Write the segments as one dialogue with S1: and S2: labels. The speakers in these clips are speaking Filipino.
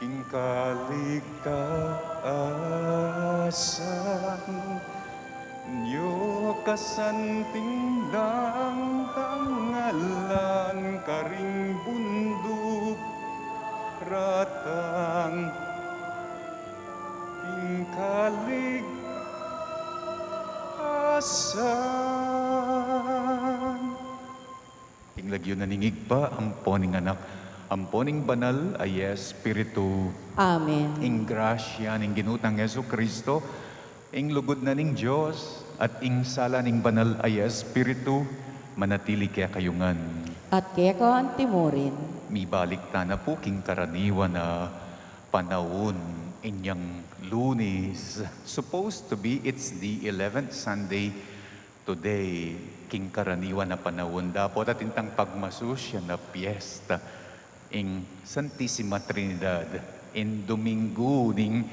S1: ing kaligtaasan. Nyo kasanting dang tangalan karing bundok ratang ing kaligtaasan. Ing lagyo naningig pa amponing anak, amponing banal ay Espiritu.
S2: Amen.
S1: Ing grasya ning ginutang Yesu Kristo, ing lugod na ning Diyos, at ing sala ning banal ay Espiritu, manatili kaya kayungan.
S2: At kaya ka ang timorin.
S1: Mibalik ta na po king karaniwan na panahon inyang Lunes. Supposed to be, it's the 11th Sunday today, king karaniwan na panahon. Dapat at intang pagmasusya na piyesta ing Santissima Trinidad. In Domingo ning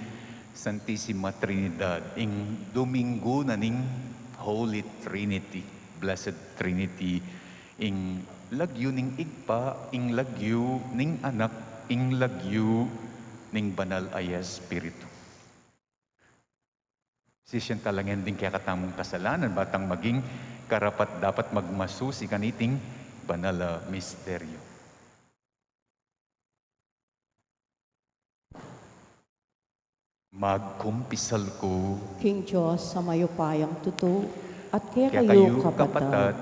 S1: Santissima Trinidad, ing Domingo na ning Holy Trinity, Blessed Trinity, ing lagyo ning igpa, ing lagyo ning anak, ing lagyo ning banal ay Espiritu. Sisyan talangan din kaya katamong kasalanan, batang maging karapat dapat magmasusi kaniting banal na misteryo. Magkumpisal ko,
S2: King Diyos sa mayupayang tuto, at kaya
S1: kaya
S2: kayo
S1: kayo kapatad,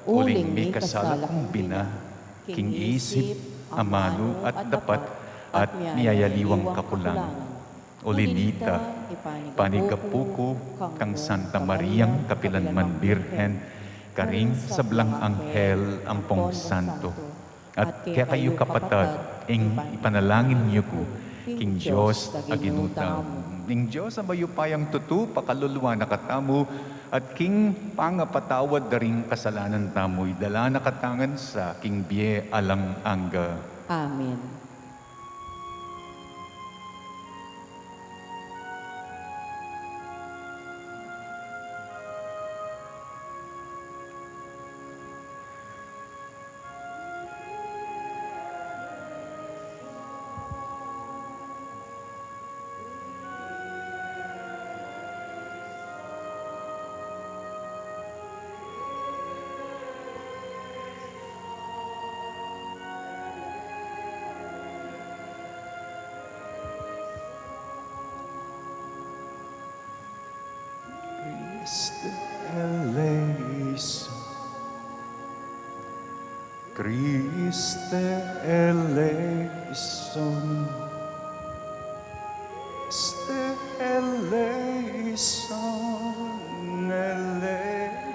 S1: uling may kasala kong bina, king isip, amano at dapat, at niyayaliwang kapulangan. Ulinita, panigapuko, kang Santa Mariang Kapilanman Birhen, karing sablang anghel ampong santo. At kaya kayo kapatad, ing ipanalangin niyo ko, king Diyos aginutang. Ning Diyos ang mayupayang tutu, pakaluluwa na katamu, at king pangapatawad daring kasalanan tamoy, dala na katangan sa king biye alang angga.
S2: Amen.
S1: Christe eleison, Christe eleison, Christe eleison, eleison,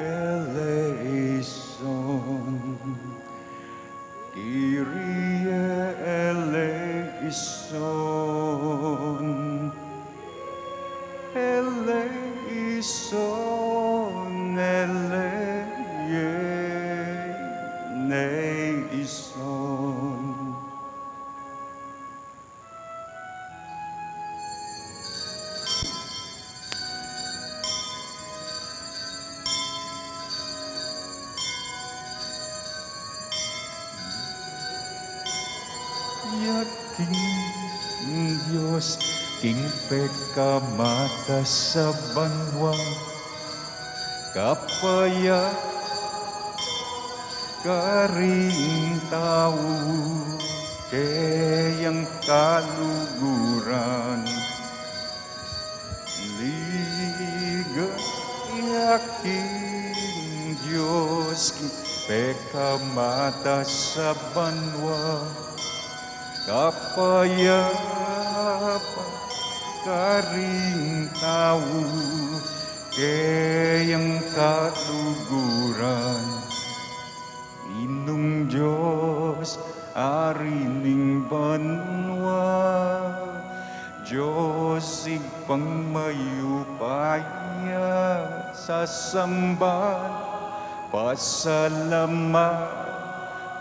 S1: eleison. Kyrie eleison, eleison, eleison. Yaking Diyos, king pekamata sa banwa, kapaya karing tao, kayang kaluguran. Liga yaking Diyos, king pekamata sa banwa, kapayapa karing tao, kayang katuguran. Inong Diyos, arining banwa, Diyos igpangmayupaya sa samban, pasalamat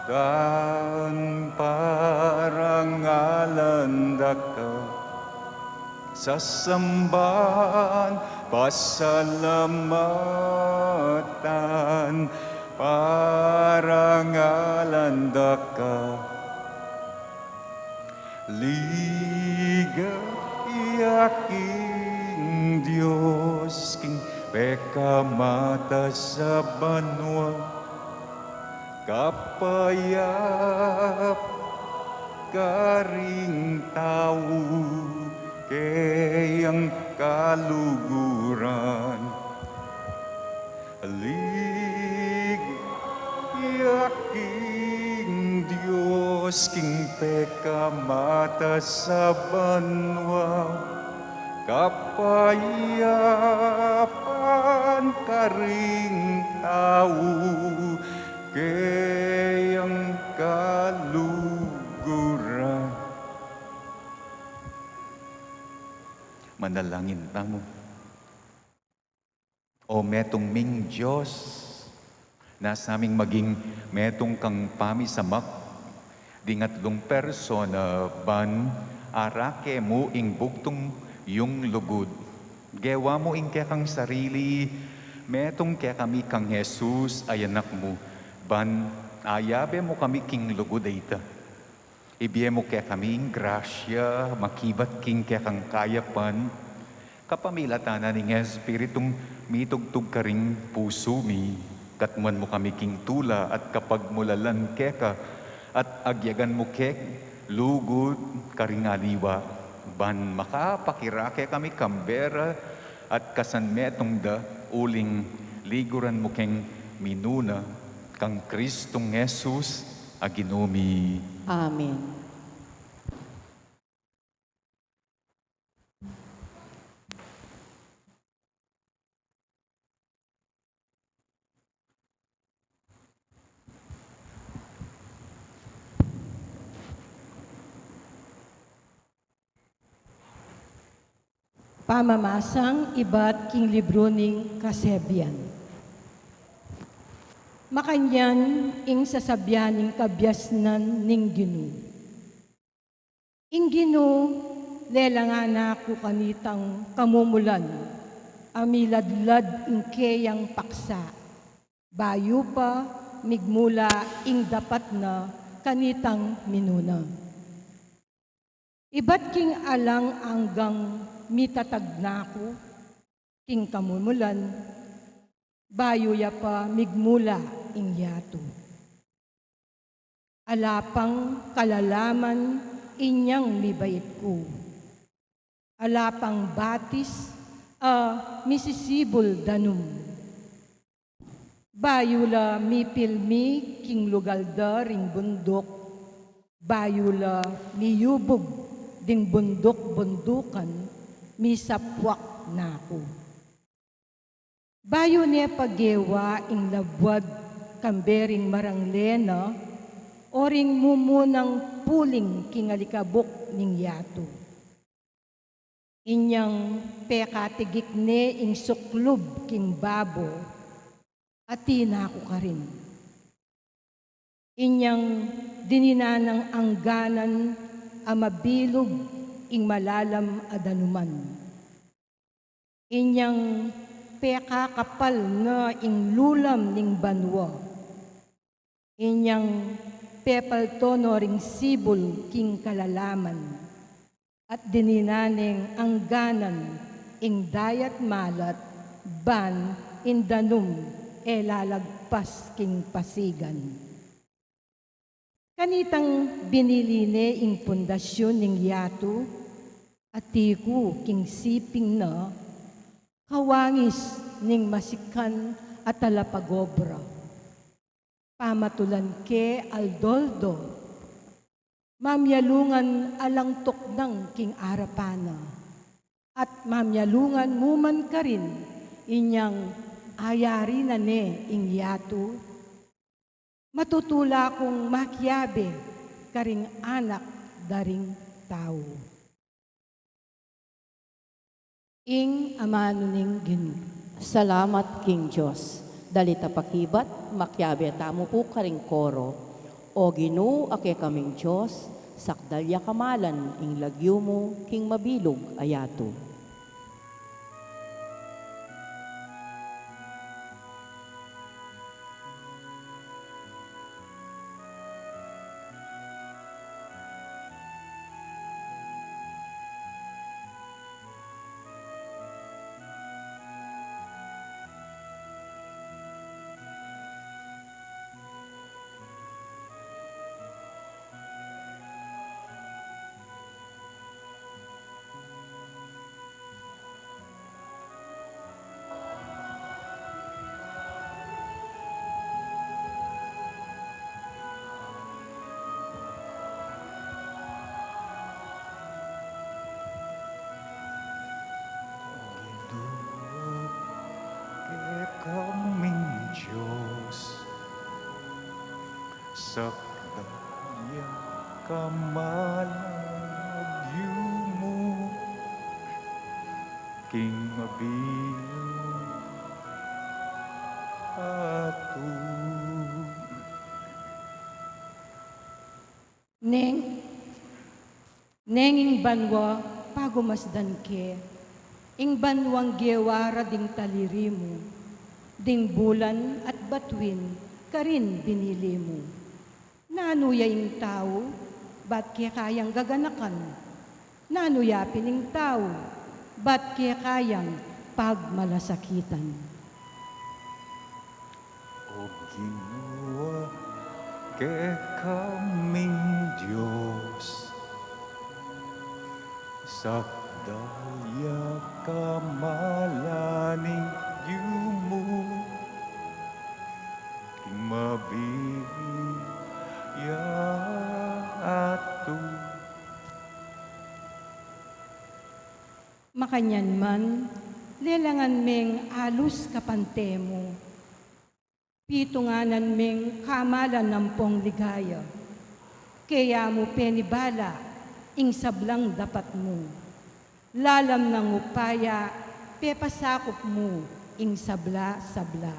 S1: dan parangalan daka sa samban, pasalamat man parangalan ka. Liga iyaking Diyos, king pekamata sa banwa, kapayap karing tao, kayang kaluguran. Iyaking Diyos, king pekamata sa banwa, kapayapan karing tao, kayang kaluguran. Manalangin tamo. O metong ming Diyos, nasa aming maging metong kang pamisamak, dingatlong persona ban, arake mo ing bugtong yung lugod. Gewa mo ing kaya kang sarili, metong kaya kami kang Jesus ay anak mo, ban, ayabe mo kami king lugod ay ita. Ibiye mo kaya kami ing grasya, makibat king kaya kang kayapan, kapamilatanan ning Espiritong mitugtog ka ring puso mi, katman mo kami king tula at kapag mulalan keka at agyagan mo kek lugod karing aliwa, ban makapakirake kami kambera at kasanmetong da uling liguran mo keng minuna kang Kristong Jesus aginumi.
S2: Amen.
S3: Pamamasang iba't king libro ning Kasebian. Makanyan ing sasabyan ning kabyasnan ning Ginu. Ing Ginu, lelangan ako kanitang kamumulan, amiladlad ing keyang paksa, bayo pa migmula ing dapat na kanitang minuna. Iba't king alang anggang mitatag na ko, king kamumulan, bayo ya pa migmula ing yato. Alapang kalalaman inyang mibait ko. Alapang batis misisibol danum. Bayo la mipilmi king lugalda ring bundok, bayo la miyubog ding bundok-bundukan, misapwak na ako. Bayo niya paggewa ing labwad kambering maranglena, oring mumunang puling kingalikabok ning yato. Inyang pekatigik ne ing suklob king babo, atina ko ka rin. Inyang dininanang angganan amabilog ing malalam adanuman. Inyang pekakapal nga ing lulam ning banwa. Inyang pepaltono ring sibol king kalalaman. At dininaneng angganan ing dayat malat ban indanum lalagpas king pasigan. Kanitang biniline ing pundasyon ning yato, atiku king siping na, kawangis ning masikan at talapagobra. Pamatulan ke aldoldo, mamyalungan alang toknang king arapana, at mamyalungan muman ka rin inyang ayari na ne ing yato, matutula kong makyabe karing anak daring tao. Ing amano ning Ginu.
S2: Salamat King Diyos. Dalita pakibat, makyabe tamo po karing koro. O Ginu, ake kaming Diyos, sakdalya kamalan, ing lagyo mo, king mabilog ayato.
S1: sakdaya kamalagyo mo, king mabilog ato.
S3: Nenging banwa pagumasdan ke, ing banwang gewara ding taliri mo, ding bulan at batuin karin binili mo. Nanuya ing tao, ba't kaya kayang gaganakan? Nanuya pining tao, ba't kaya kayang pagmalasakitan?
S1: O Ginoo, kay kaming Diyos, sakdaya kamalaning yumo, king mabiyaya ato.
S3: Makanyan man, lelangan meng alus kapante mo. Pitunganan meng kamalan ng pong ligaya. Kaya mo penibala, ing sablang dapat mo. Lalam ng upaya, pepasakop mo, ing sabla-sabla.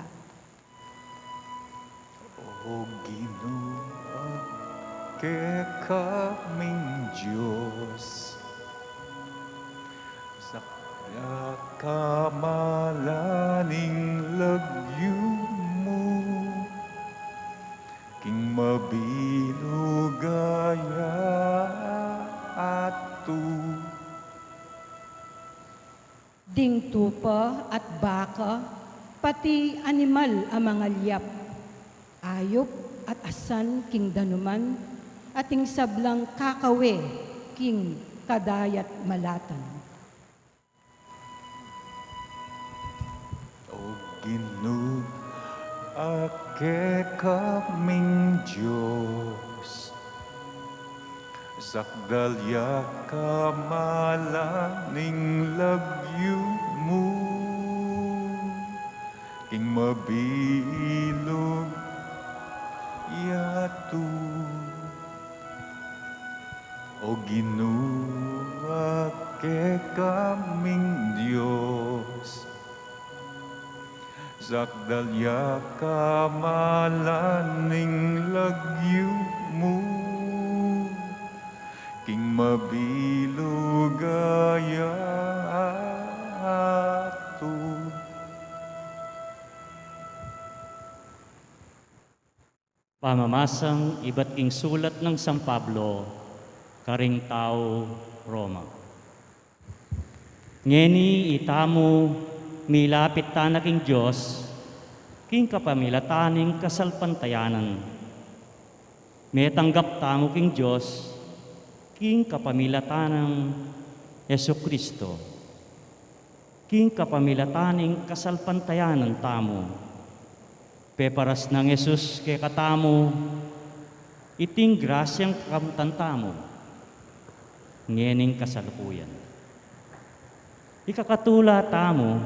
S1: O Ginoo, kay kaming Diyos, sakdaya kamalaning lagyo mo, king mabilugaya ato.
S3: Ding tupa at baka, pati animal ang mga liyap. Ayop at asan king danuman, ating sablang kakawe king kadayat malatan.
S1: O Ginoo, ake kaming Diyos, sakdalya kamalaning lagyo mo, king mabilog yato. O Ginoo, ake kaming Diyos, sakdalya kamalaning lagyo mo, king mabilugaya ato.
S4: Pamamasang iba't king sulat ng San Pablo, karing tao Roma. Ngeni itamo milapit tanaking Diyos, king kapamilataning kasalpantayanan. May tanggap tamo king Diyos, king kapamilatanang Yesu Kristo, king kapamilataning kasalpantayanan tamo. Peparas ng Yesus kay katamo, iting grasyang kamutan tamo, ngening kasalukuyan. Ikakatula tamo,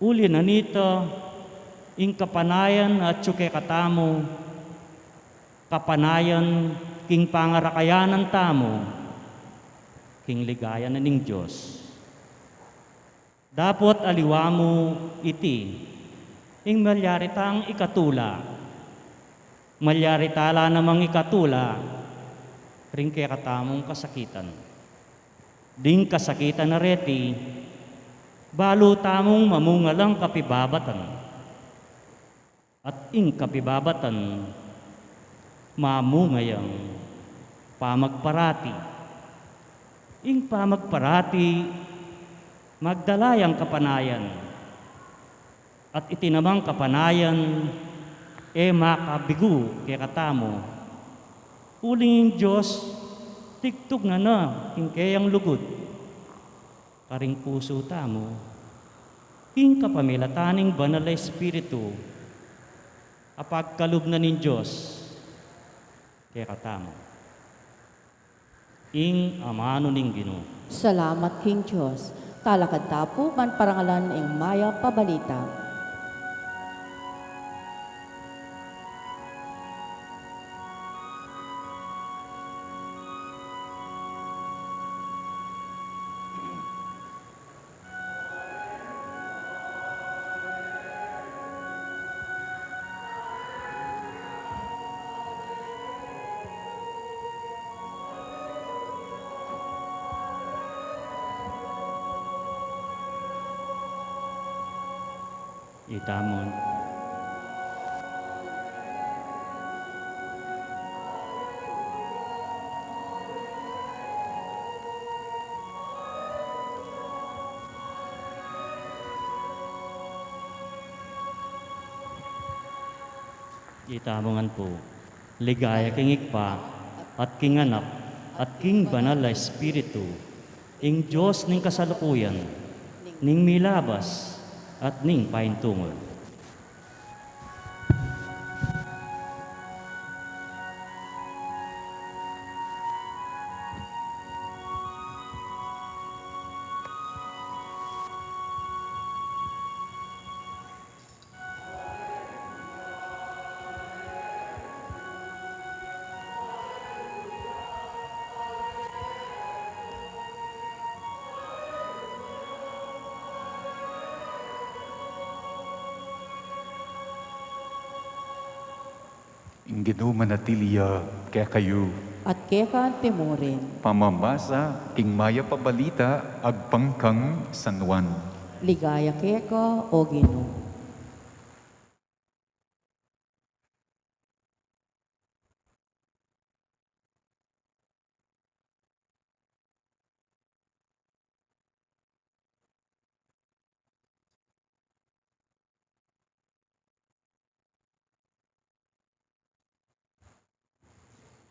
S4: uli na nito, ing kapanayan at tsuke katamo, kapanayan king pangarakayanan tamo, king ligaya na ning Diyos. Dapat aliwamo iti, ing malyaritang ikatula. Malyaritala namang ikatula, ring kaya katamong kasakitan. Ding kasakitan na reti, balo tamong mamungalang kapibabatan. At ing kapibabatan, mamungayang pamagparati. Ing pamagparati, magdalayang kapanayan. At itinamang kapanayan, makabigo kaya katamo. Uling Diyos, tiktog na, king kayang lugod. Karing puso tamo, king kapamilataning banal na Espiritu, apagkalub na nin Diyos, kaya katamo. Ing amano ning Ginoo.
S2: Salamat King Diyos. Talakad tapo, man parangalan ing maya pabalita.
S4: Itamon. Itamongan po. Ligaya king ikpa at king anak at king banal na espiritu. Ing Diyos ning kasalukuyan, ning milabas at ning paintungol.
S1: Ing manatiliya kaya kayo,
S2: At keka temurin,
S1: pamamasa, king maya pabalita, agpangkang San Juan.
S2: ligaya keka o Ginoo.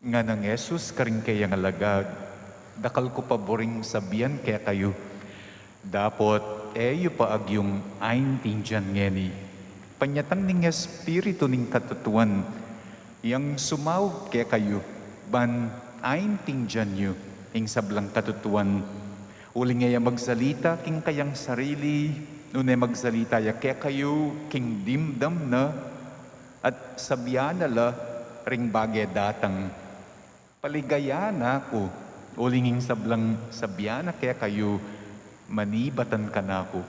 S1: Nga ng Yesus karing kaya nga lagag, dakal ko paboring sabihan kaya kayo, dapot eyo pa agyong ain tinjan ngeni. Panyatang ning espiritu ning katutuan, yang sumaw kaya kayo, ban ain tinjan nyo, ing sablang katutuan. Uli nga magsalita king kayang sarili, nunay magsalita ya kaya kayo, king dimdam na, at sabihan la, ring bagay datang. Paligayana ko, ulinging sablang sabiana kaya kayo, manibatan ka na ko.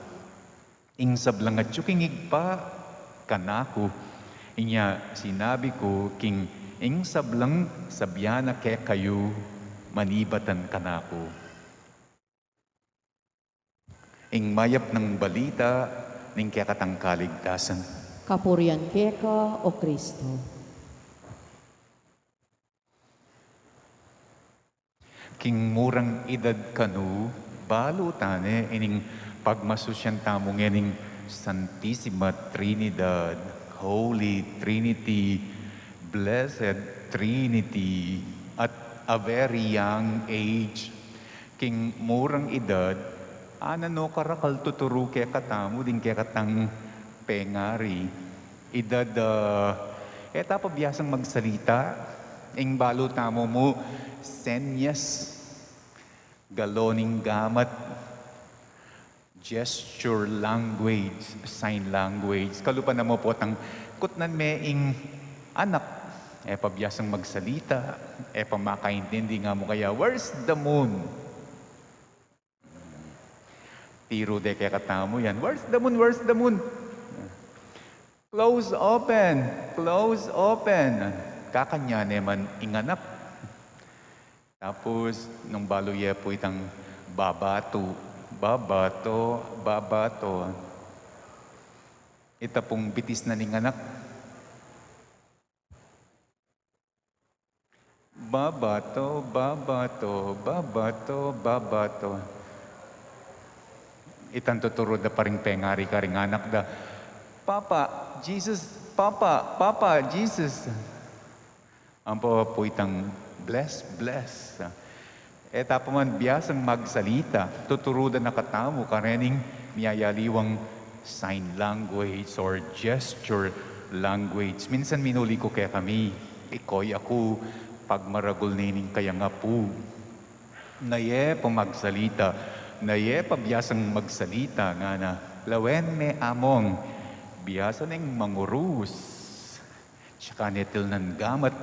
S1: Ing sablang at yukingig pa ka na ko. Inya sinabi ko, king ing sablang sabiana kaya kayo, manibatan ka na ko. Ing mayap ng balita, ning kaya katang kaligtasan.
S2: Kapurian keka o Kristo.
S1: King murang edad kanu, balo tane ining pagmasusyan tamo ngening Santissima Trinidad, Holy Trinity, Blessed Trinity, at a very young age. King murang edad, anano karakal tuturo kaya katamo din kaya katang pengari. Edad, eta pabiyasang magsalita, ing balo tamo mo, senyas, galoning gamat, gesture language, sign language. Kalupan na mo po tang kutnan meing anak, pabiyasang magsalita, pamakaintindi nga mo kaya, where's the moon? Tiro de kaya katamo yan, where's the moon, where's the moon? Close open, close open. Kakanya naman inganak. Tapos, nung baluya po itang babato, babato, babato. Ita pong bitis na ning anak. Babato, babato, babato, babato. Itang tuturo da paring pengari karing anak da, Papa, Jesus, Papa, Papa, Jesus. Ang po itang bless, bless. Eta pa man biyasang magsalita, tuturudan na katamo karening miyayaliwang sign language or gesture language. Minsan minuli ko kaya kami, ikoy ako, pagmaragol nining kaya nga po. Naye pa magsalita, naye pa biyasang magsalita nga na, lawen me among, biyasa ning mangurus, tsaka netil ng gamat,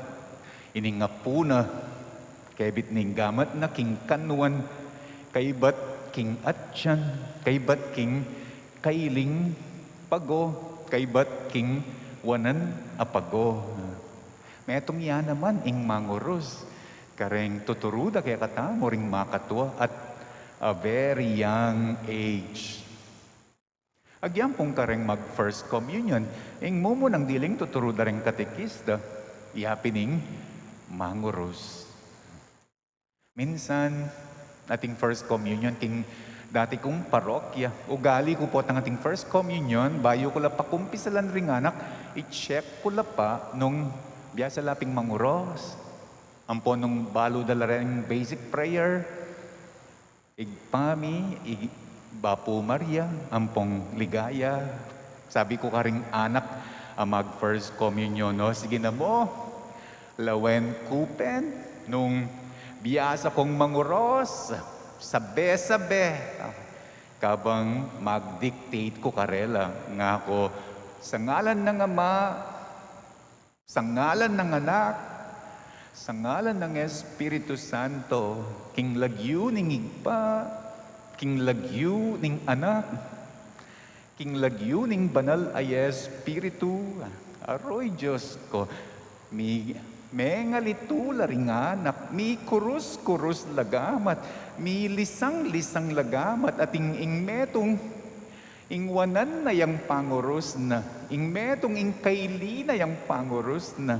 S1: ining nga puna, kaibit ning gamat na king kanwan, kaibat king atyan, kaibat king kailing pago, kaibat king wanan apago. Metong yan naman ing mangurus, kareng tuturuda kaya katamo ring makatwa at a very young age. Agyam pong kareng mag First Communion, ing mumo ng diling tuturo da rin katekista, ihapining manguros. Minsan, ating First Communion, king dati kong parokya, ugali ko po ang ating First Communion, bayo ko la pa kumpisalan ring anak, i-check ko la pa nung biyasa laping manguros. Ampo nung balo dala rin basic prayer, igpami, Bapo Maria, ampong ligaya. Sabi ko karing anak, mag First Communion, no? Sige na mo, lawen kupen, nung biyasa kong manguros, sabe-sabe. Kabang mag-dictate ko karela, nga ako, sa ngalan ng Ama, sa ngalan ng Anak, sa ngalan ng Espiritu Santo, king lagyu ning igpa, king lagyu ning anak, king lagyu ning banal ay Espiritu, aroy Diyos ko, mi ngalitula ring anak, mi kurus lagamat, mi lisang lagamat, at ing metong ingwanan na yang panguros na, ing metong ing kaili na yang panguros na,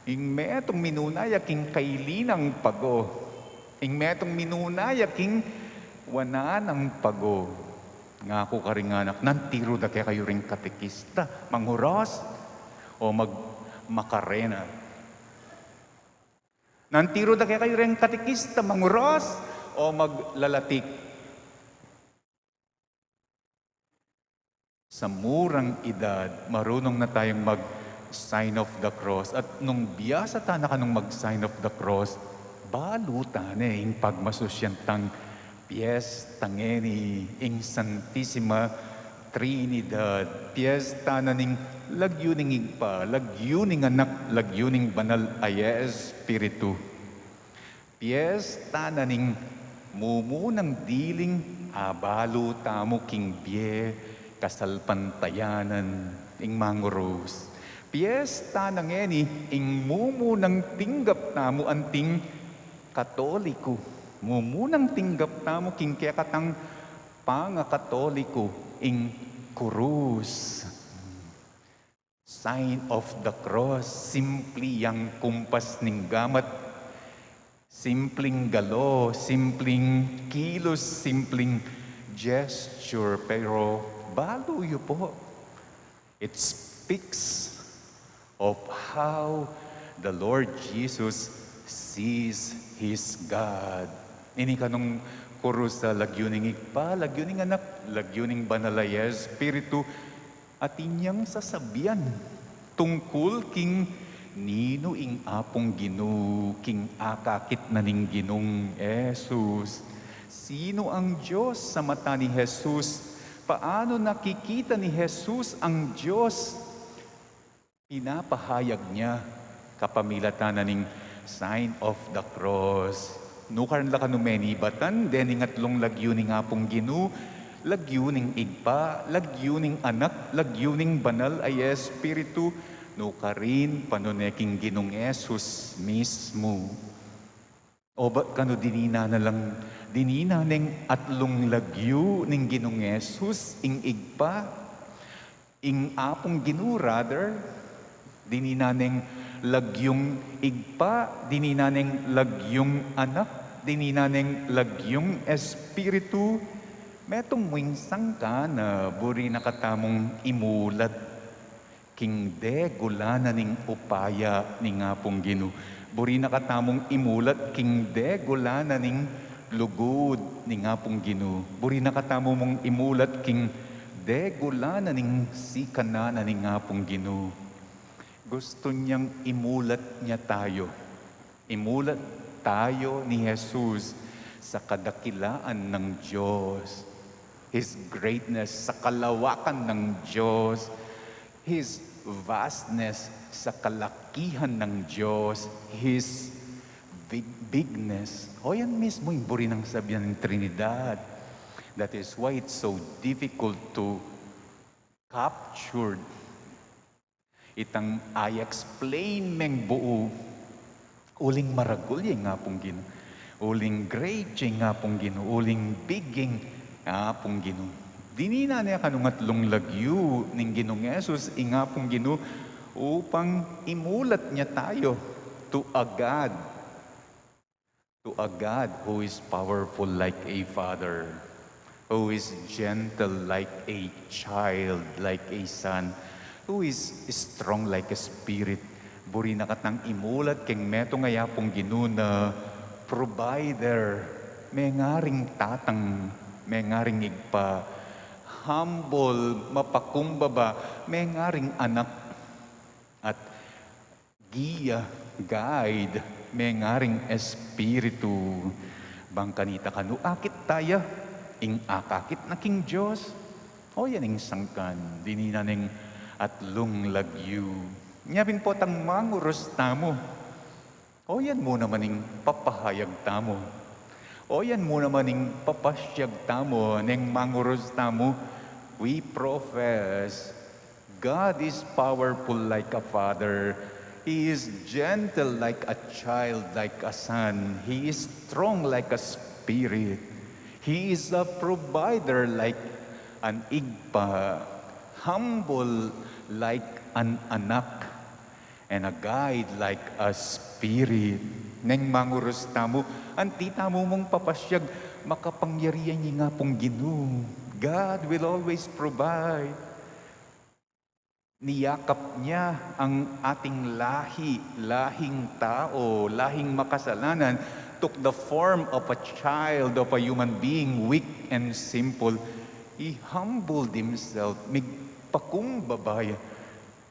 S1: ing metong minunaya king kaili ng pago, ing metong minunaya king wana ng pago. Nga ako karinganak, nantiro da kaya kayo ring katekista, manghuros o makarena. Nantiro da kaya kayo ring katekista, manghuros o maglalatik. Sa murang edad, marunong na tayong mag-sign of the cross. At nung biyasa ta na kanong mag-sign of the cross, balutan yung pagmasusyantang Fiesta ngeni ing Santissima Trinidad. Fiesta na ning lagyo ning igpa, lagyo ning anak, lagyo ning banal ay Espiritu. Fiesta na ning mumunang diling abalo tamo king bie kasalpantayanan ing manguros. Fiesta na ngeni ing mumunang tinggap tamo anting Katoliko. Mumunang tinggap tamo king kaya katang panga-Katoliko ing kurus. Sign of the cross, simply yang kumpas ning gamat, simpleng galo, simpleng kilos, simpleng gesture, pero baluyo po. It speaks of how the Lord Jesus sees His God. Ini kanong kurus sa lagyuning igpa, lagyuning anak, lagyuning banalay Espiritu, at inyang sasabian tungkol king nino ing apong Ginu, king akakit na ning Ginong Jesus. Sino ang Diyos sa mata ni Jesus? Paano nakikita ni Jesus ang Diyos? Pinapahayag niya kapamilatan na ning sign of the cross. Nukaran la kanumeni batan, dening atlong lagyuning apong Ginu, lagyuning igpa, lagyuning anak, lagyuning banal ay Espiritu, nukarin panuneking Ginong Jesus mismo. O ba't kano dinina na lang, dinina ning atlong lagyu ning Ginong Jesus, ing igpa, ing apong Ginu rather, dinina ning lagyong igpa, dininaneng lagyong anak, dininaneng lagyong Espiritu, metong wingsang ka na buri nakatamong imulat, king de gulana ning upaya ni nga pong Ginu. Buri nakatamong imulat, king de gulana ning lugod ni nga pong Ginu. Buri nakatamong mong imulat, king de gulana ning sikanana ni nga pong Ginu. Gusto niyang imulat niya tayo. Imulat tayo ni Jesus sa kadakilaan ng Diyos. His greatness sa kalawakan ng Diyos. His vastness sa kalakihan ng Diyos. His bigness. O yan mismo yung buri ng sabihan ng Trinidad. That is why it's so difficult to capture. Itang I explain meng buo, uling maragul yung nga pong Gino, uling great yung nga pong Gino, uling big yung nga pong Gino. Dinina niya kanungatlong lagyo ning Ginoong Yesus inga pong Ginoo upang imulat niya tayo to a God who is powerful like a father, who is gentle like a child, like a son, who is strong like a spirit. Buri na katang imulat keng meto nga yapong Ginoo na provider, may ngaring tatang, may ngaring igpa, humble, mapakumbaba, may ngaring anak, at giya, guide, may ngaring espiritu. Bang kanita kanu akit taya, ing akakit na king Diyos. O yan ing sangkan, dininaning atlong lagyu. Nyabin po tang manguros tamo. O yan mo naman ing papahayag tamo. O yan mo naman ing papasyag tamo, ning manguros tamo. We profess God is powerful like a father. He is gentle like a child, like a son. He is strong like a spirit. He is a provider like an igpa, humble like an anak, and a guide like a spirit. Neng manguros tamo, anti tamo mong papasyag, makapangyarihan niya nga pong Ginoo. God will always provide. Niyakap niya ang ating lahi, lahing tao, lahing makasalanan, took the form of a child, of a human being, weak and simple. He humbled himself, migpakumbabay.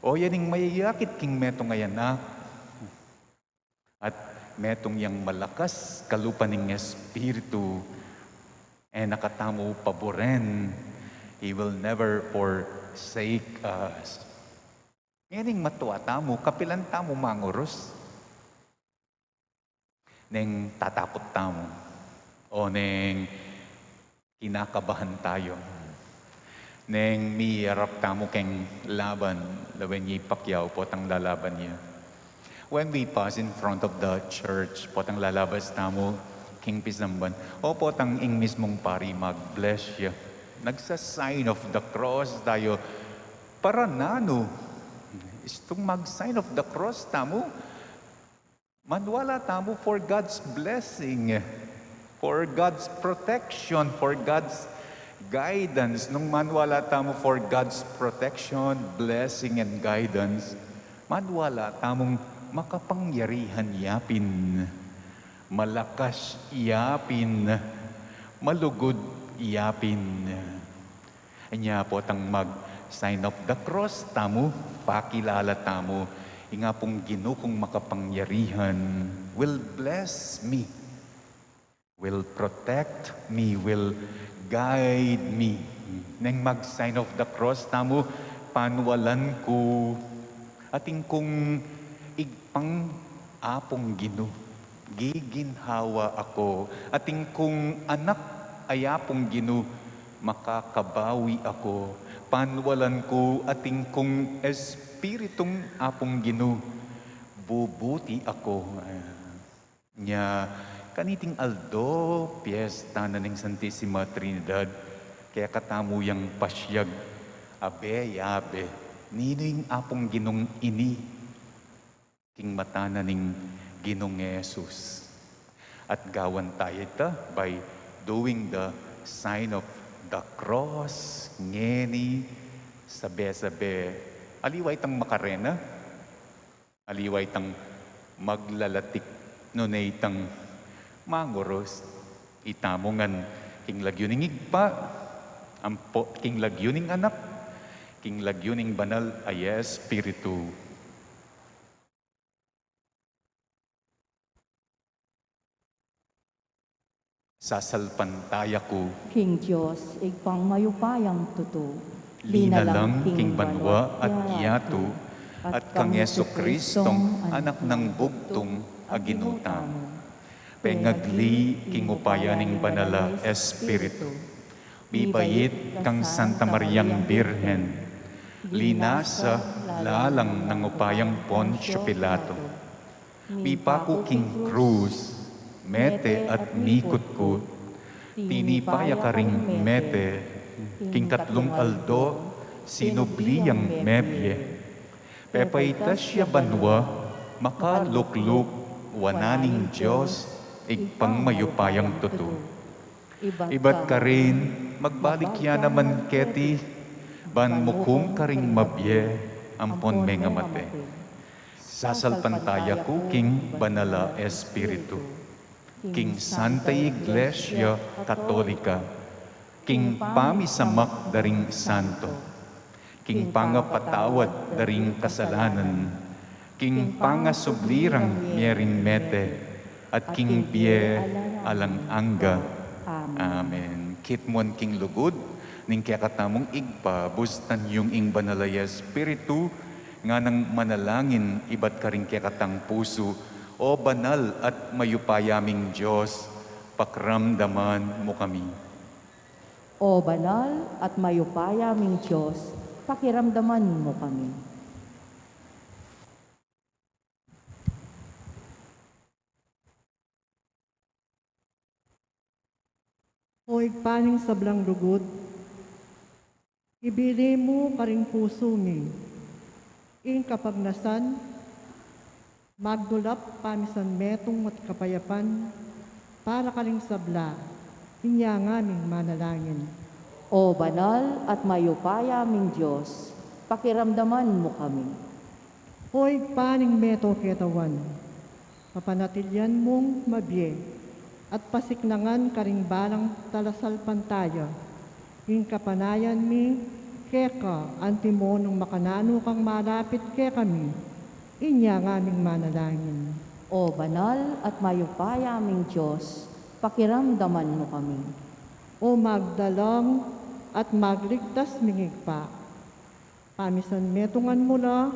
S1: O yaning mayayakit king metong ngayanak. At metong yang malakas, kalupaning espiritu, nakatamo paboren. He will never forsake us. Nganing matuwa tamo, kapilan tamo manguros. Neng tatapot tamo. O neng kinakabahan tayo. Neng miyarap tamo keng laban. Laban niya Pacquiao po tang lalaban niya. When we pass in front of the church, po tang lalabas tamo, King Pisamban, o po tang ing mismong pari mag-bless siya. Nagsa-sign of the cross tayo. Para nano? Itong mag-sign of the cross tamo, manwala tamo for God's blessing, for God's protection, for God's guidance. Nung manwala tamo for God's protection, blessing, and guidance, manwala tamong makapangyarihan yapin, malakas yapin, malugod yapin. Anya po tang mag-sign of the cross tamo, pakilala tamo, inga pong Ginoo kong makapangyarihan will bless me, will protect me, will guide me. Neng mag-sign of the cross tamo, panwalan ko, ating kong igpang apong Ginoo, giginhawa ako, ating kong anak ayapong Ginoo, makakabawi ako, panwalan ko ating kong espiritong apong Ginoo, bubuti ako. Nya kaniting aldo, piyesta na ng Santissima Trinidad, kaya katamo yang pasyag, abe, yabe, nining apong Ginong ini, king mata na ning Ginong Jesus. At gawan tayo ita by doing the sign of the cross, ngeni, sabe-sabe. Aliway tang makarena, aliway tang maglalatik, nunay tang manguros, itamongan king lagyuning igpa, ampo king lagyuning anak, king lagyuning banal ay espiritu. Sasalpantaya ko,
S2: King Diyos, igpang mayupayang tuto.
S1: linalang king banwa at yato, at kang Yeso Kristong anak ng bugtong aginutam. Pengagli king upayaning banala espiritu. Bibayit kang Santa Mariang Birhen, linasa lalang ng upayang Poncio Pilato. Pipaku king krus, mete at mikot ko, tinipaya ka ring mete, king katlong aldo, sinubliyang mebye. Pepaitas siya banwa, makalukluk, wananing Diyos, igpang mayupayang tutu. Ibat ka rin, magbalik yan naman keti, ban mukum ka ring mabye, ampon may ngamate. Sasalpantaya ko, King Banala Espiritu, King Santa Iglesia Katolika, King Pamisamak daring Santo, King Pangapatawad daring kasalanan, King Pangasublirang miering mete, at King Bie alang angga. Amen. Kitmon King Lugod, ning kaya katamong igpa, bustan yung ing Banalaya Espiritu, nga nang manalangin, iba't ka rin kaya katang puso, o banal at mayupayaming Diyos, pakramdaman mo kami.
S2: O banal at mayupayaming Diyos, pakiramdaman mo kami.
S5: O igpaning sablang lugod, ibili mo karing puso mi, ing kapagnasan, magdulap pamisan metong at kapayapan, para karing sabla, inya ngaming manalangin.
S2: O banal at mayupayaming Diyos, pakiramdaman mo kami.
S5: O igpaning meto ketawan, papanatilyan mong mabye, at pasiknangan karing balang talasal pantaya, ing kapanayan mi, keka, antimo nung makanano kang malapit ke kami, inya ngaming manalangin.
S2: O banal at mayupayaming Diyos, pakiramdaman mo kami.
S5: O magdalang at magligtas mingigpa, pamisan metungan mula,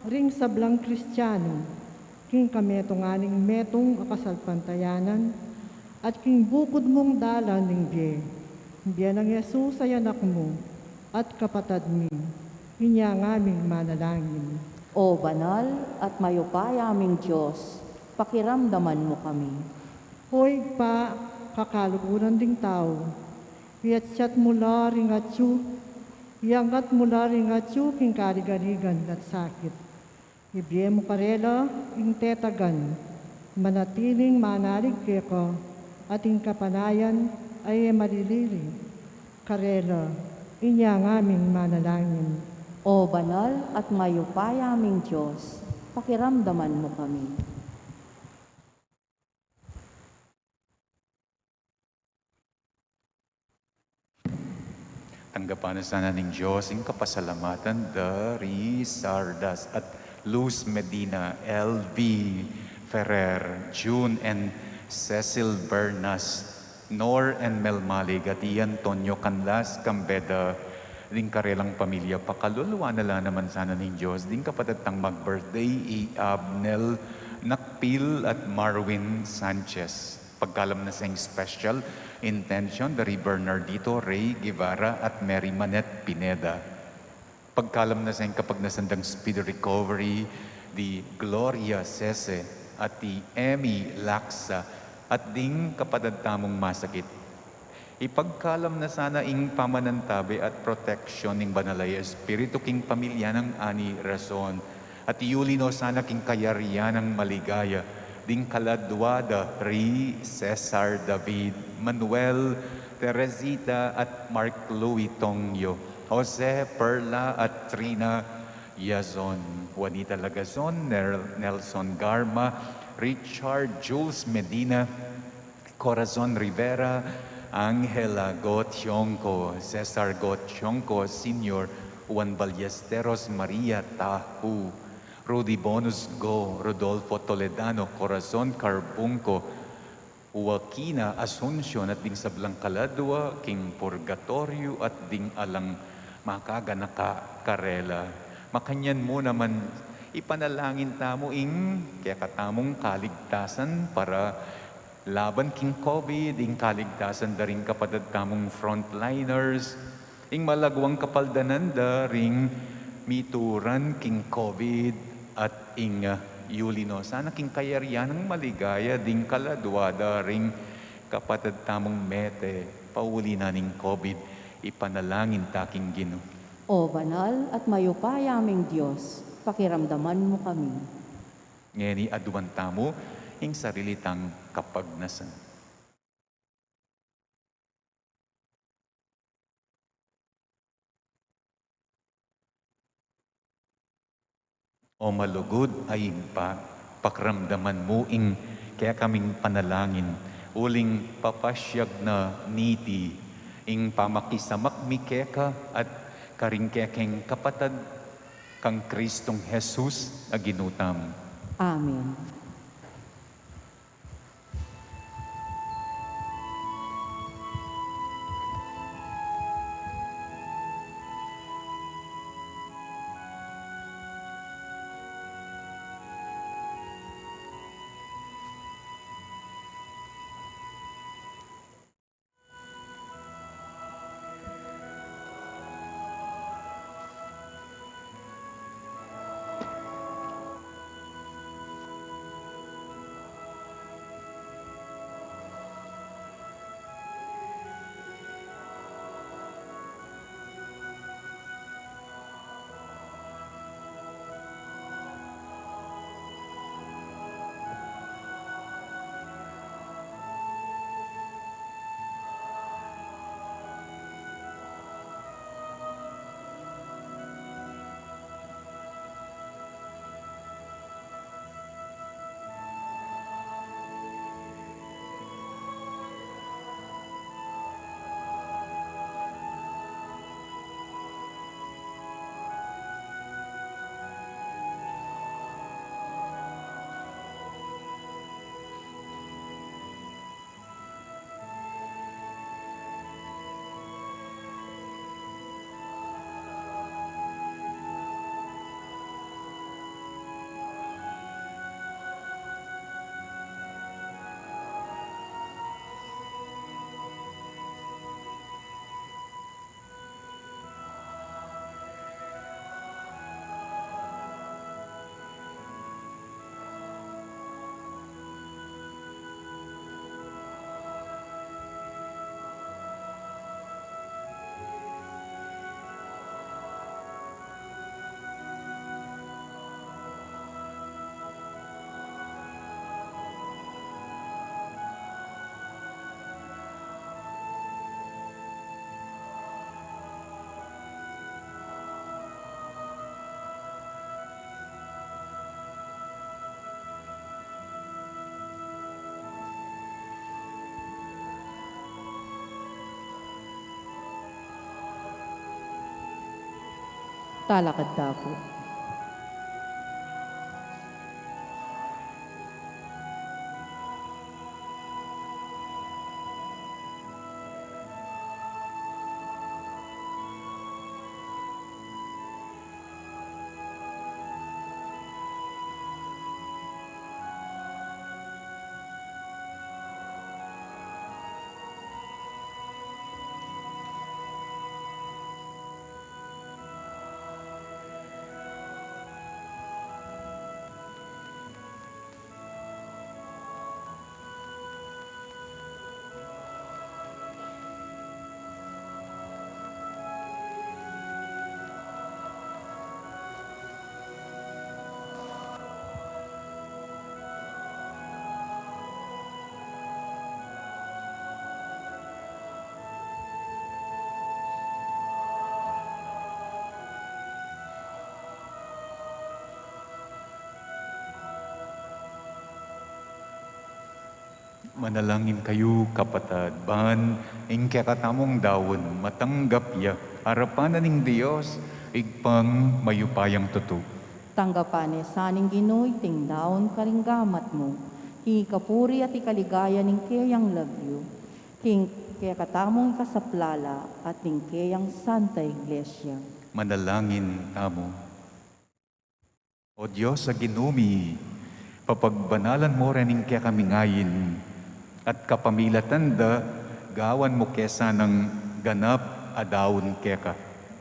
S5: ring sablang Kristiyano, king kametunganing metong akasalpantayanan, at king bukod mong dalan ning biye, biye ng Yesus ay anak mo, at kapatad mi, inya ngaming manalangin.
S2: O banal at mayupayaming Diyos, pakiramdaman mo kami.
S5: Hoy pa, kakaluguran ding tao, iyatsat mula ring atyu, iyangat mula ring atyu, king karigarigan at sakit. Ibiye mo karela, ing tetagan, manatiling manalig keko, ating kapanayan ay malilili. Karela, inya ngaming manalangin.
S2: O banal at mayupayaming Diyos, pakiramdaman mo kami.
S1: Tanggapan na sana ng Diyos ang kapasalamatan dari Sardas at Luz Medina, LV Ferrer, June and Cecil Bernas, Nor and Melmalig at Antonio Canlas Cambeda, ding karelang pamilya, pakaluluwa na lang naman sana ng Diyos, ding kapatatang mag-birthday, Abnel Nakpil at Marwin Sanchez. Pagkalam na sa special intention, dari Bernardito Ray Guevara at Mary Manette Pineda. Pagkalam na sa kapag nasandang speed recovery, di Gloria Sese at di Emmy Laksa at ding kapadadtamong masakit. Ipagkalam na sana ing pamanantabi at protection ng Banalaya Espiritu king pamilya ng ani rason at iulino sana king kayarian ng maligaya ding Kaladwada, Ri, Cesar David, Manuel, Teresita at Mark Louis Tongyo, Jose, Perla at Trina Yazon, Juanita Lagazon, Nelson Garma, Richard Jules Medina, Corazon Rivera, Angela Gotionco, Cesar Gotionco Sr., Juan Ballesteros Maria Tahu, Rudy Bonus Go, Rodolfo Toledano, Corazon Carbunco, Joaquina Asuncion at ding sablang Kaladwa, King Purgatorio at ding alang makaganaka Karela. Makanyan mo naman ipanalangin tamo ing kaya katamong kaligtasan para laban king COVID, ing kaligtasan daring kapatid tamong frontliners, ing malagwang kapaldanan daring mituran king COVID at ing Yulino. Sana king kayarian ng maligaya ding kaladwa daring kapatid tamong mete, pauli na ning COVID. ipanalangin taking Ginoo.
S2: O banal at mayupayaming Diyos, pakiramdaman mo kami.
S1: Ngeni aduan tamo, ing sarilitang kapagnasan. O malugod ay pa, pakramdaman mo ing kaya kaming panalangin, uling papasyag na niti, ing pamakisamak mi keka at karing kekeng kapatad kang Kristong Jesus na ginutam.
S2: Amen. Talakad dako.
S1: Manalangin kayo, kapatad, ban, ing kakatamong dawon, matanggap ya, harapan na ning Diyos, igpang mayupayang tuto.
S2: Tanggapan saning Ginoy, ting daon karinggamat mo. Hingi kapuri at ikaligaya ning kayang lagyo. Kaya katamong kasaplala at ning kayang Santa Iglesia.
S1: Manalangin tamo. O Diyos sa ginumi, papagbanalan mo rin ing kaya kami ngayin, at kapamilatan da, gawan mo kesa ng ganap adawon keka.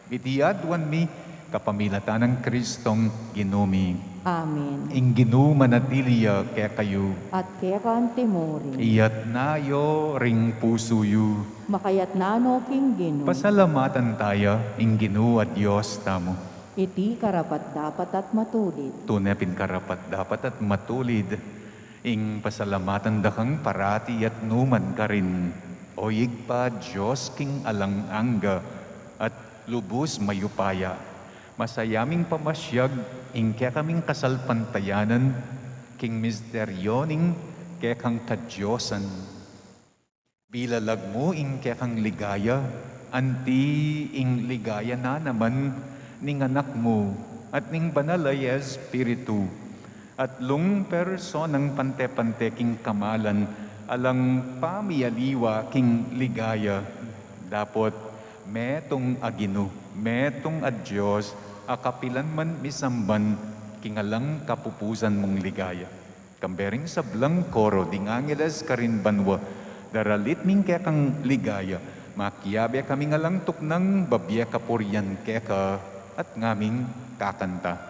S1: Itiadwan mi kapamilatan ng Kristong ginumi.
S2: Amen.
S1: Inginu manatiliya kaya kayo,
S2: At kaya kan timuri,
S1: iyat nayo ring puso yu.
S2: makayat nano king Gino,
S1: Pasalamatan tayo, inginu at Diyos tamo.
S2: iti karapat dapat at matulid.
S1: Tunepin karapat dapat at matulid. Ing pasalamatan dakang parati at numan ka rin. O yigpa Diyos king alang angga at lubos mayupaya. Masayaming pamasyag, ing kaya kaming kasalpantayanan, king misteryoning kaya kang kadyosan. Bilalag mo ing kaya kang ligaya, anti ing ligaya na naman ning anak mo at ning banalay Espiritu. At lung personang pante-pante king kamalan, alang pamiyaliwa king ligaya. Dapot metong agino, metong adyos, akapilan man misamban, kingalang kapupusan mong ligaya. Kambering sa blang koro, ding angeles karin banwa, daralit ming kaya kang ligaya, makiyabe kami ngalang tuknang babya kapuryan kaya ka, at ngaming kakanta.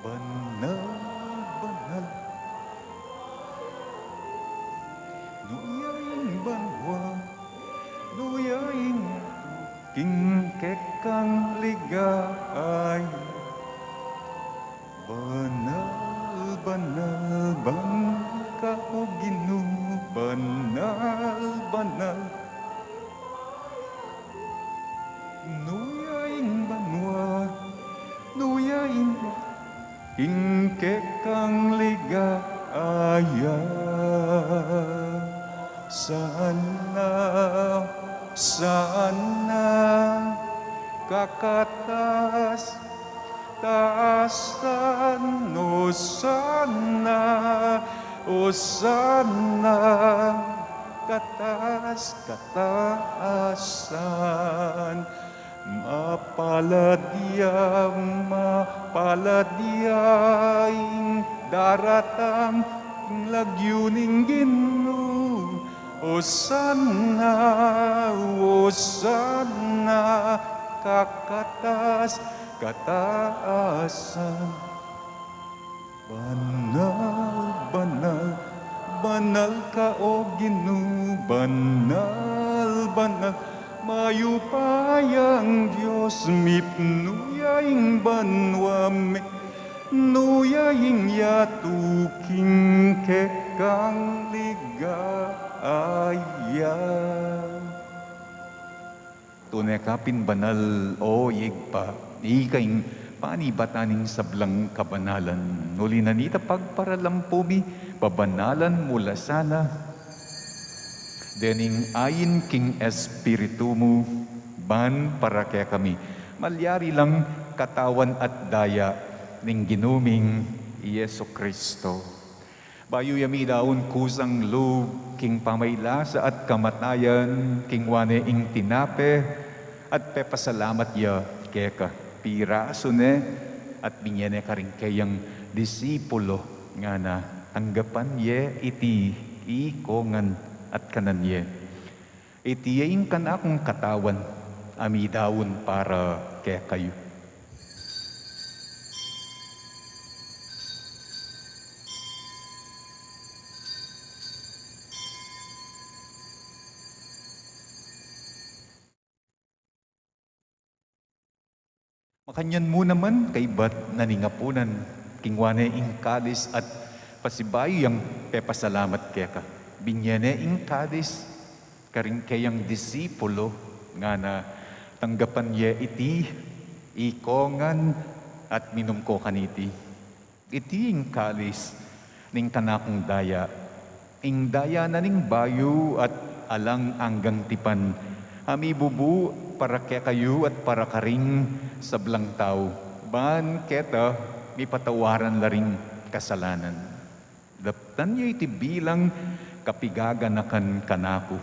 S1: Banal, banal, nuyaing banwa, nuyaing tuking kekang ligay. Banal, banal, bangka o Ginu, banal, banal, nuyaing banwa, nuyaing ingkekang ligaya. Sana, sana, kakatas, taasan, o sana, katas, kataasan. Mapaladiyang, mapaladiyaing daratang lagyuning Ginu. O sana, kakatas, kataasan. Banal, banal, banal ka o Ginu, banal, banal, mayupayang Diyos, mipnuyaing banwame, nuyaing yatuking kekang ligaya. Tunay kapin banal o yigpa, ikaing panibataning sablang kabanalan. Nuli nanita pagparalampumi, pabanalan mula sana, dening ayin king espiritu mo, ban para kaya kami, malyari lang katawan at daya ning ginuming Yeso Kristo. Bayo yami daon kusang loob, king pamaylasa at kamatayan, king wane ing tinape, at pepasalamat ya keka, piraso ne, at binyene ka rin kayang disipulo nga na, anggapan ye iti ikongan at kananye. Itiyain ka na akong katawan, amidawon para kaya kayo. Makanyan mo naman kay bat naningapunan, kingwane ing kalis at pasibayo yang pepasalamat kaya ka. Binyene ing kadis, karing kayang disipulo, nga na tanggapan ye iti, ikongan at minum ko kaniti. Iti ing kalis, ning kanakong daya, ing daya na ning bayo at alang anggang tipan, ami bubu para kaya kayo at para karing sablang tao, ban keta, mipatawaran laring kasalanan. Daptan niyo iti bilang kapigaganakan kanako.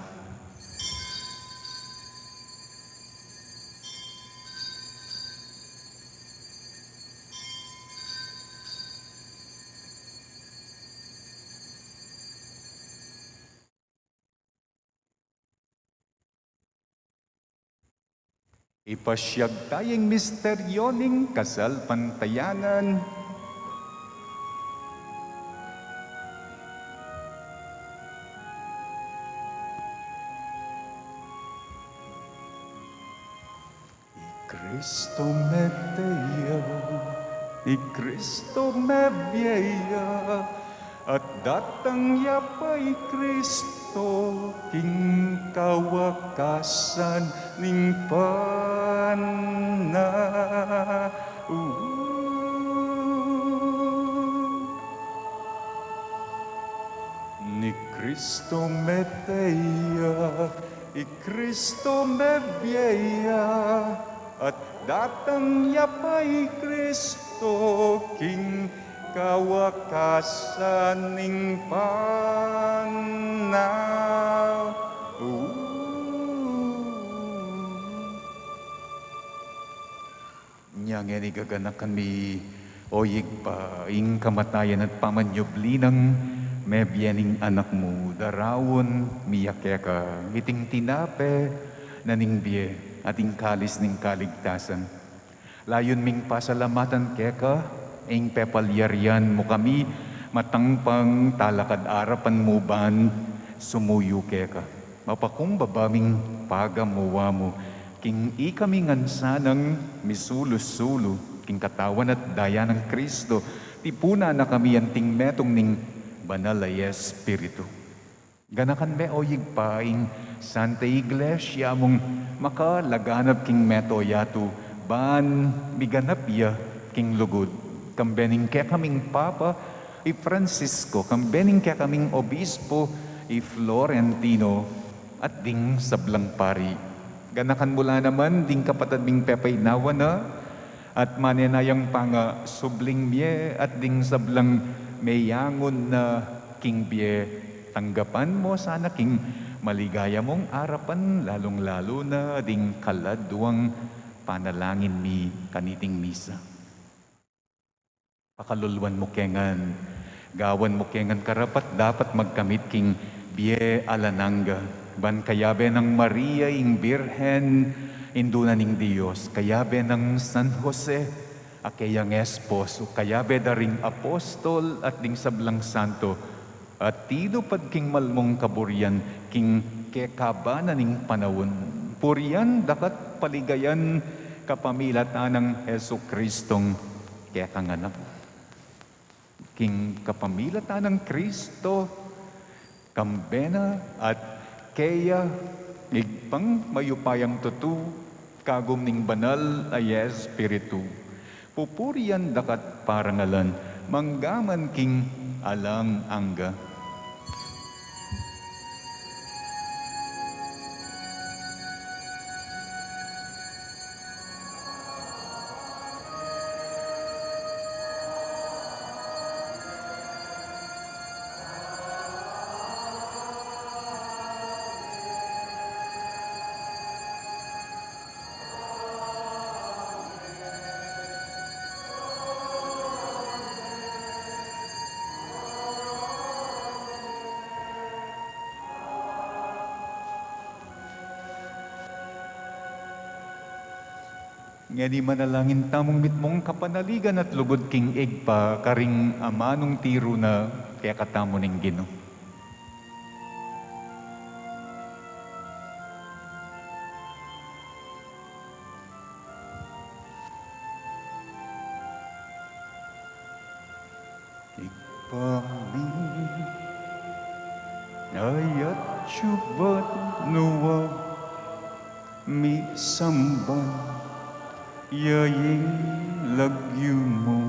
S1: Ipasyag tayong misteryoning kasal pantayanan. Cristo me teia, i Cristo me vieia, at datang yapay Cristo, king kawakasan ning Ni Cristo me teia, i Cristo me vieia, at datang yapay Kristo, king kawakasan ning Niyang yan igaganakan mi oyig pa ing kamatayan at pamanyobli ng mebyening anak mo, darawon miyake ka, iting tinape naning biye, ating kalis ning kaligtasan. Layon ming pasalamatan keka, ing pepalyarian mo kami, matangpang talakad arapan mo ban, sumuyo keka. Mapakong babaming pagamuwa mo, king ikaming ansanang misulo-sulo, king katawan at daya ng Kristo, tipuna na kami anting metong ning banal ay Espiritu. Ganakan me oyig pa ing Santa Iglesia mong makalaganap king meto yatu, ban miganap ya king lugod. Kambening kaya kaming Papa, i Francisco, kambening kaya kaming Obispo, i Florentino, at ding sablang pari. Ganakan mula naman, ding kapatid ming pepay nawa na, at manenayang panga subling biye, at ding sablang mayangon na king biye. Tanggapan mo sana king maligaya mong arapan, lalong-lalo na ding kaladwang panalangin mi kaniting misa. Pakalulwan mo kengan, gawan mo kengan karapat dapat magkamit king biye alananga. Ban kayabe ng Maria ing Birhen, induna ning Diyos, kayabe ng San Jose, akayang esposo, kayabe daring apostol at ding sablang santo, at tido pad king malmong kaburian, king kekabana ning panawon, purian dakat paligayan kapamilatan ng Heso Kristong kekanganap. King kapamilatan ng Kristo, kambena at kaya igpang mayupayang tutu, kagum ning banal ay Espiritu. Pupurian dakat parangalan, manggaman king alang angga. Nga di manalangin tamong mitmong kapanaligan at lugod king igpa, karing amanong tiro na kaya katamo ning Ginoo. Igpami ayat syubat nuwa mi samban yaying lagyo mo,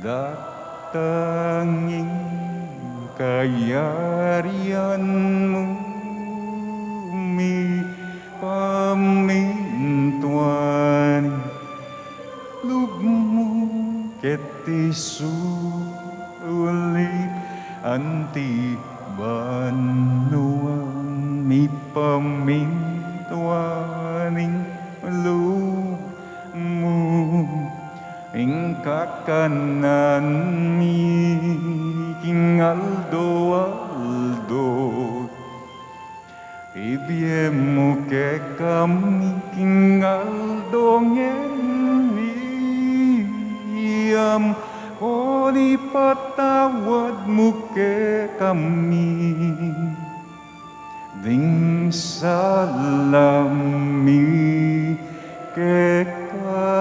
S1: datanging kayarian mo, mi pamintuan, lugmo ketisuli anti banuang mi pamintuan. Lug mo ing kakanan mi king aldo Ibiemu ke kami kingal dongen iyam o patawad mo ke kami ding salami ke ka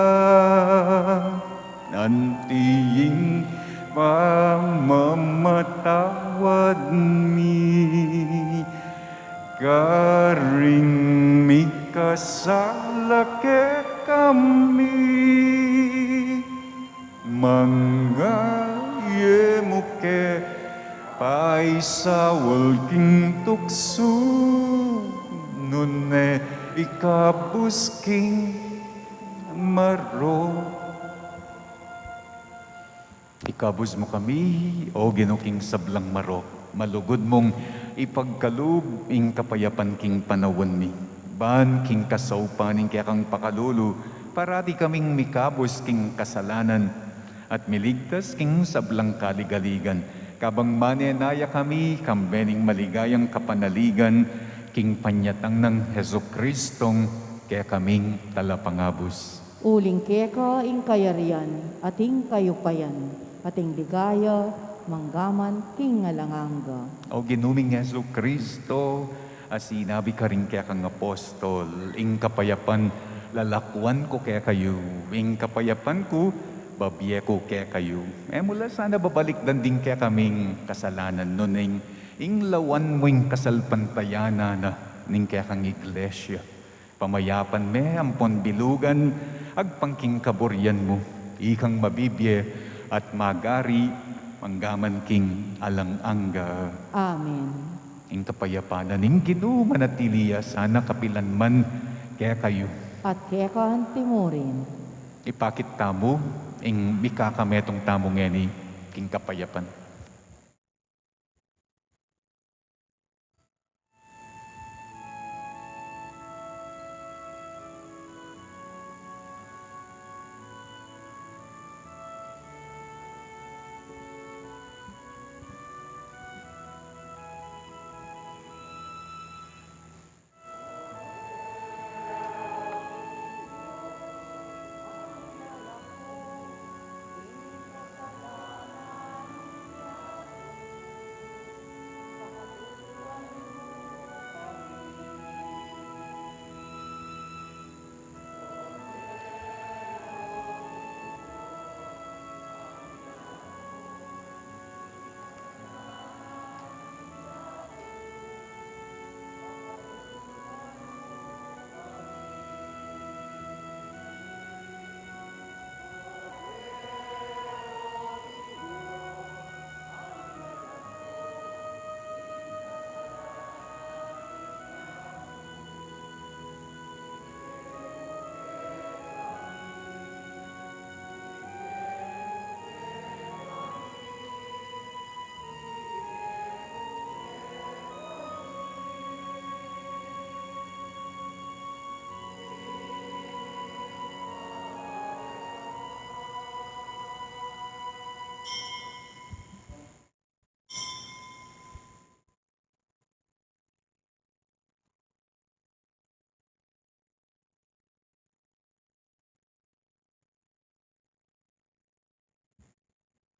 S1: nantiing pamamatawad mi garing mikasala ke kami mga yemo ke paisawal king tukso nune ikabus king maro ikabus mo kami o ginuking sablang maro malugod mong ipagkalub ing kapayapan king panawan mi ban king kasaupaning kaya kang pakalulu parati kaming mikabus king kasalanan at miligtas king sablang kaligaligan kabang manenaya kami kambening maligayang kapanaligan king panyatang ng Heso Kristong kaya kaming talapangabos.
S2: Uling keka ing kayarian, ating kayupayan, ating ligaya, manggaman king ngalanganga.
S1: O ginuming Heso Kristo, asinabi ka rin kaya kang apostol, ing kapayapan lalakwan ko kaya kayo, ing kapayapan ko, babiye ko kaya kayo. Mula sana babalik din kaya kaming kasalanan nun, ing lawan mo ing kasalpantayana na ning kaya kang iglesia. Pamayapan me, ampon bilugan, agpangking kaburyan mo, ikang mabibye at magari, manggaman king alanganga.
S2: Amen.
S1: Ing kapayapanan, ing ginumanatiliya, sana kapilan man kaya kayo.
S2: At kekahan timurin.
S1: Ipakit tamo, ing mikakametong tamo ngeni, king kapayapan.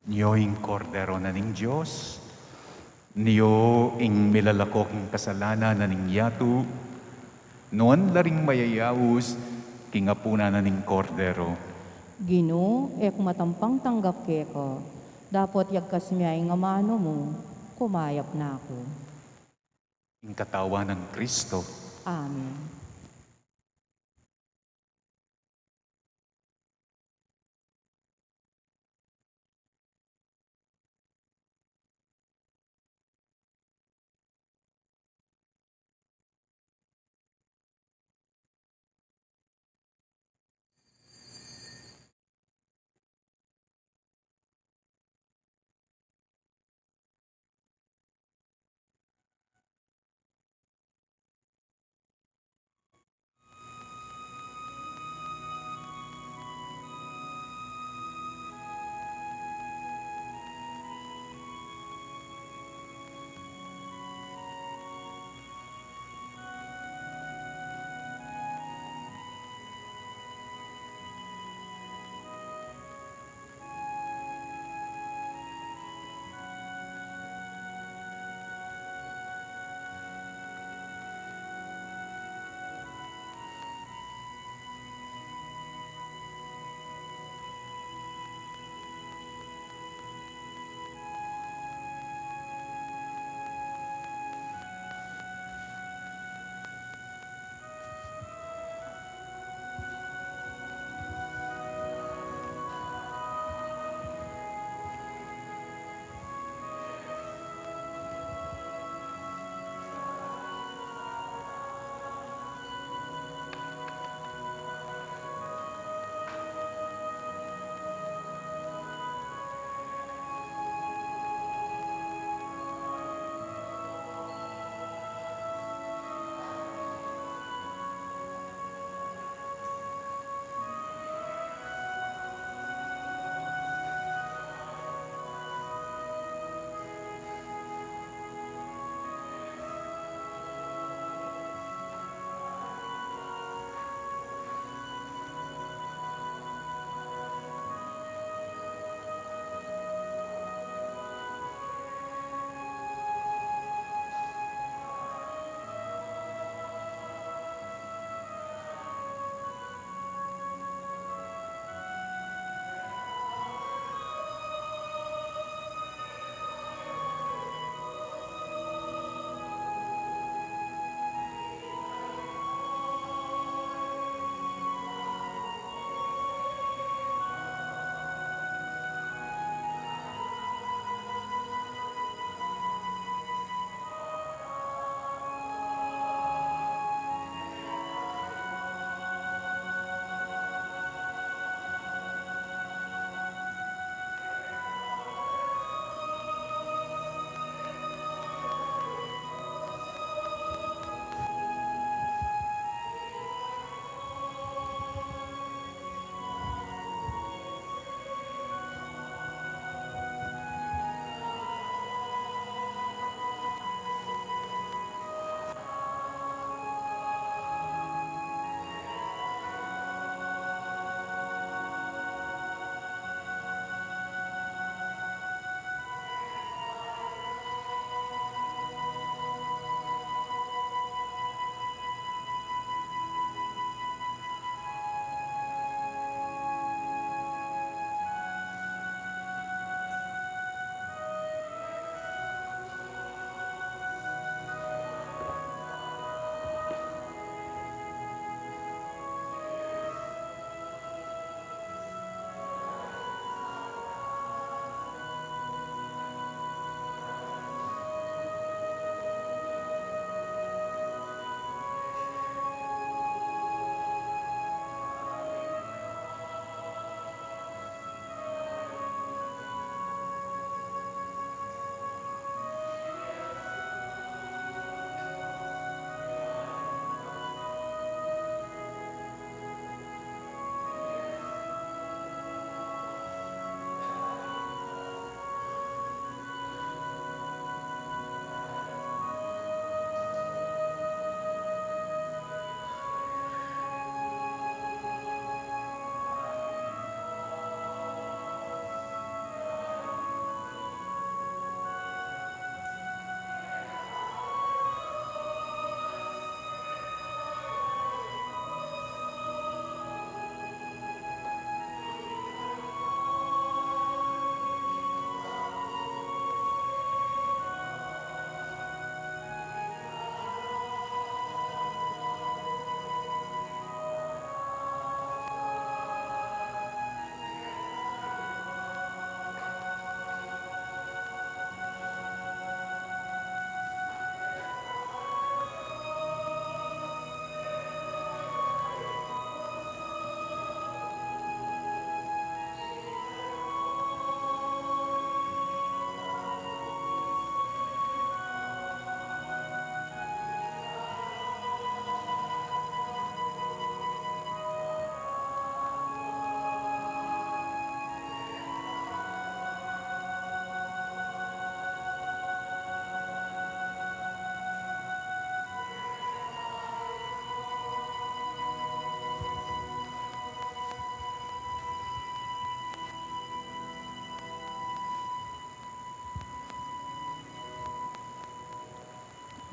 S1: Niyo ing kordero na ning Diyos, niyo ing milalakok kasalanan na ning yatu, noon laring mayayaus, kingapuna na ning kordero.
S2: Gino, ek matampang tanggap keka. Dapat yagkas miya nga mano mo, kumayap na ako.
S1: Ing katawa ng Kristo,
S2: Amen.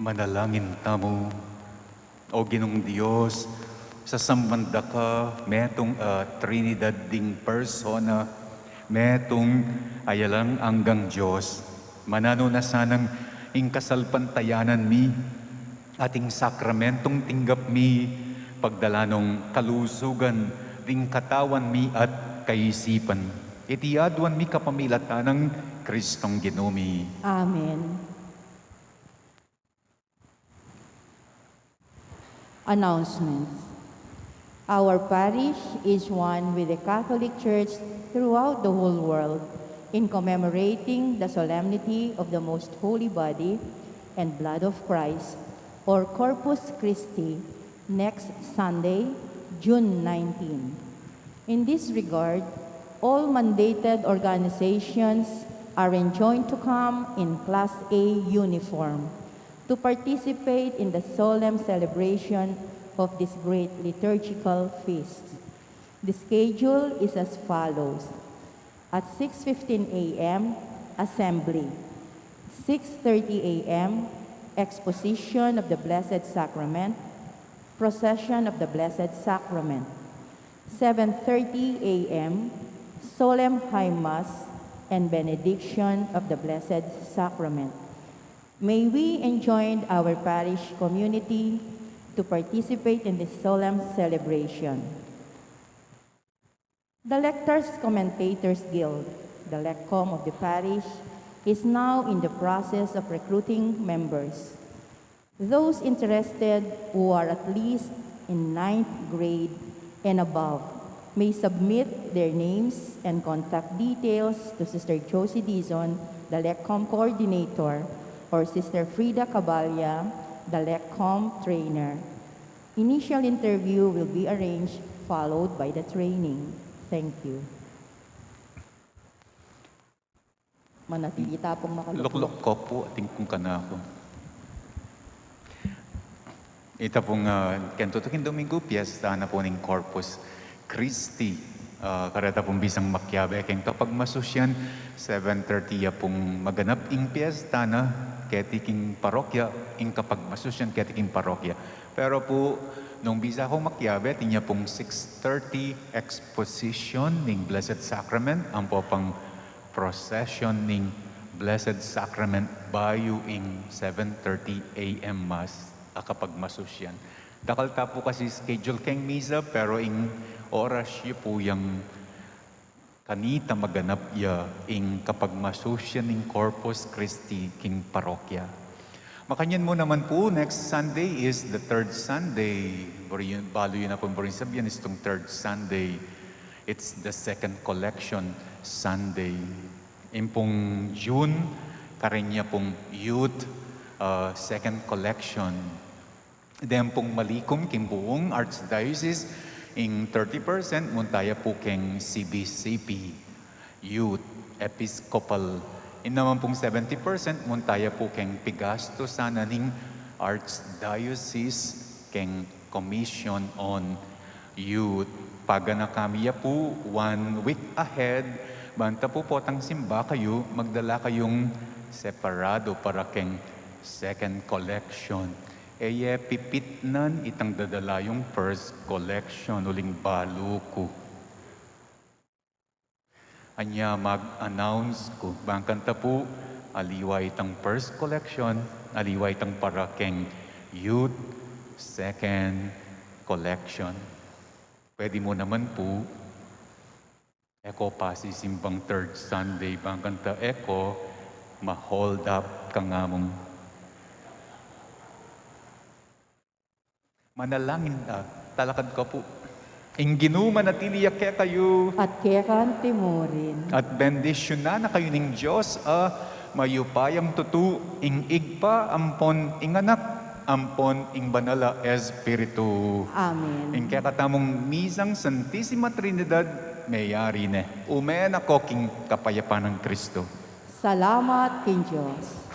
S1: Manalangin tamo, o Ginong Diyos, sa sambanda ka, metong Trinidad ding persona, metong ayalang anggang Diyos, manano na sanang ingkasalpantayanan mi, ating sakramentong tinggap mi, pagdalanong kalusugan, ding katawan mi at kaisipan. Itiadwan mi kapamilatan ng Kristong Ginoo mi.
S2: Amen. Announcements. Our parish is one with the Catholic Church throughout the whole world in commemorating the solemnity of the Most Holy Body and Blood of Christ, or Corpus Christi, next Sunday, June 19. In this regard, all mandated organizations are enjoined to come in Class A uniform to participate in the solemn celebration of this great liturgical feast. The schedule is as follows. At 6:15 a.m., Assembly. 6:30 a.m., Exposition of the Blessed Sacrament, Procession of the Blessed Sacrament. 7:30 a.m., Solemn High Mass and Benediction of the Blessed Sacrament. May we enjoin our parish community to participate in this solemn celebration. The Lectors Commentators Guild, the LECCOM of the parish, is now in the process of recruiting members. Those interested who are at least in 9th grade and above may submit their names and contact details to Sister Josie Dizon, the LECCOM coordinator, or Sister Frida Cabalya, the LECCOM trainer. Initial interview will be arranged, followed by the training. Thank you. Manatili tapong
S1: Luklok
S2: makaluklok.
S1: ko po, ating kung kanako. Ito pong kentutukin Domingo, piyesta na po ng Corpus Christi. Karata pong bisang makyabe, keng kapag masusyan, 7:30 pong maganap ing piyesta na, ketiking parokya, ing kapag masusyan, ketiking parokya. Pero po, nung bisa akong makyabe, tinya pong 6:30 exposition ng Blessed Sacrament, ang po pang procession ng Blessed Sacrament bayo ing 7:30 a.m. Mass, kapag masusyan. Dakalta po kasi schedule keng misa, pero ing oras yun po yung kanita maganap ya ing kapag masusyan ng Corpus Christi king parokya. Makanyan mo naman po, next Sunday is the third Sunday. Balo yun na po rin sabihan, is itong third Sunday. It's the second collection Sunday. Impong June, karinya pong youth second collection. Then pong malikom king buong Archdiocese, in 30% muntaya po keng CBCP, Youth, Episcopal. In naman pong 70% muntaya po keng Pigasto sana ning Archdiocese keng Commission on Youth. Paga na kami po 1 week ahead, banta po potang simba kayo, magdala kayong separado para keng second collection. Pipitnan itang dadala yung first collection, uling balo ko. Anya mag-announce ko, bangkanta po, aliway itang first collection, aliway itang para keng youth second collection. Pwede mo naman po, eko pa sisimbang third Sunday, bangkanta eko, ma-hold up ka nga mong manalangin talakad ka po. Ing Ginoo manatiliya kaya kayo.
S2: At kekan timurin.
S1: At bendisyon na kayo ng Diyos, mayupayang tutu, ing igpa, ampon, ing anak, ampon, ing banala, Espiritu.
S2: Amen.
S1: Ing kaya katamong misang Santissima Trinidad, mayari ne. Umen ako king kapayapaan ng Kristo.
S2: Salamat king Diyos.